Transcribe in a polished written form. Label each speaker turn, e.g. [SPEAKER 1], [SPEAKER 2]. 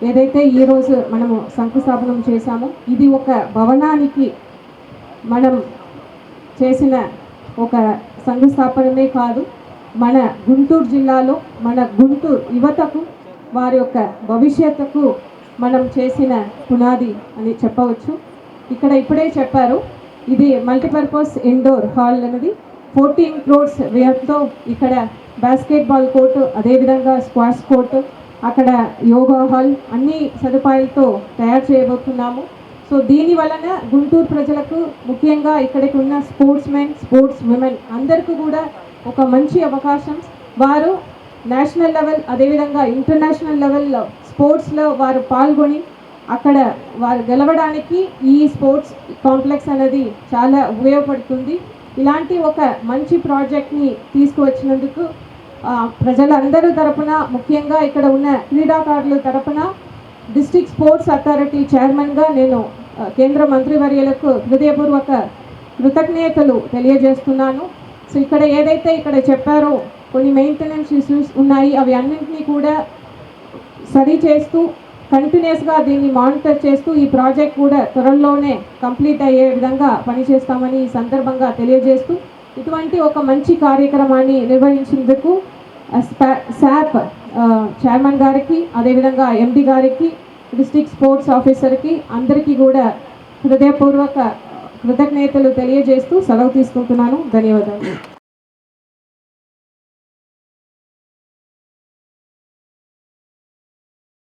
[SPEAKER 1] ఏదైతే ఈరోజు మనము శంకుస్థాపనం చేశామో ఇది ఒక భవనానికి మనం చేసిన ఒక శంకుస్థాపనమే కాదు, మన గుంటూరు జిల్లాలో మన గుంటూరు యువతకు వారి యొక్క భవిష్యత్తుకు మనం చేసిన పునాది అని చెప్పవచ్చు. ఇక్కడ ఇప్పుడే చెప్పారు, ఇది మల్టీపర్పస్ ఇండోర్ హాల్ అనేది 14 crores వ్యయంతో ఇక్కడ బాస్కెట్బాల్ కోర్టు, అదేవిధంగా స్క్వాష్ కోర్టు, అక్కడ యోగా హాల్ అన్ని సదుపాయాలతో తయారు చేయబోతున్నాము. సో దీని వలన గుంటూరు ప్రజలకు, ముఖ్యంగా ఇక్కడికి ఉన్న స్పోర్ట్స్ మెన్, స్పోర్ట్స్ విమెన్ అందరికీ కూడా ఒక మంచి అవకాశం. వారు నేషనల్ లెవెల్, అదేవిధంగా ఇంటర్నేషనల్ లెవెల్లో స్పోర్ట్స్లో వారు పాల్గొని అక్కడ వారు గెలవడానికి ఈ స్పోర్ట్స్ కాంప్లెక్స్ అనేది చాలా ఉపయోగపడుతుంది. ఇలాంటి ఒక మంచి ప్రాజెక్ట్ని తీసుకువచ్చినందుకు ప్రజలందరూ తరపున, ముఖ్యంగా ఇక్కడ ఉన్న క్రీడాకారుల తరపున డిస్ట్రిక్ట్ స్పోర్ట్స్ అథారిటీ చైర్మన్గా నేను కేంద్ర మంత్రివర్యులకు హృదయపూర్వక కృతజ్ఞతలు తెలియజేస్తున్నాను. సో ఇక్కడ ఏదైతే ఇక్కడ చెప్పారో కొన్ని మెయింటెనెన్స్ ఇష్యూస్ ఉన్నాయి, అవి అన్నింటినీ కూడా సరి చేస్తూ కంటిన్యూస్గా దీన్ని మానిటర్ చేస్తూ ఈ ప్రాజెక్ట్ కూడా త్వరలోనే కంప్లీట్ అయ్యే విధంగా పనిచేస్తామని ఈ సందర్భంగా తెలియజేస్తూ, ఇటువంటి ఒక మంచి కార్యక్రమాన్ని నిర్వహించేందుకు శాప్ చైర్మన్ గారికి, అదేవిధంగా ఎండి గారికి, డిస్ట్రిక్ట్ స్పోర్ట్స్ ఆఫీసర్కి అందరికీ కూడా హృదయపూర్వక కృతజ్ఞతలు తెలియజేస్తూ సెలవు తీసుకుంటున్నాను. ధన్యవాదాలు.